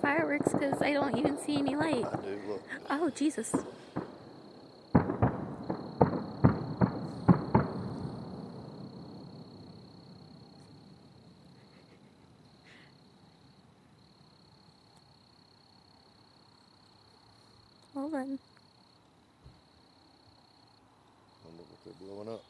fireworks because I don't even see any light. I do, look. Oh, Jesus. Hold on. I don't know what they're blowing up.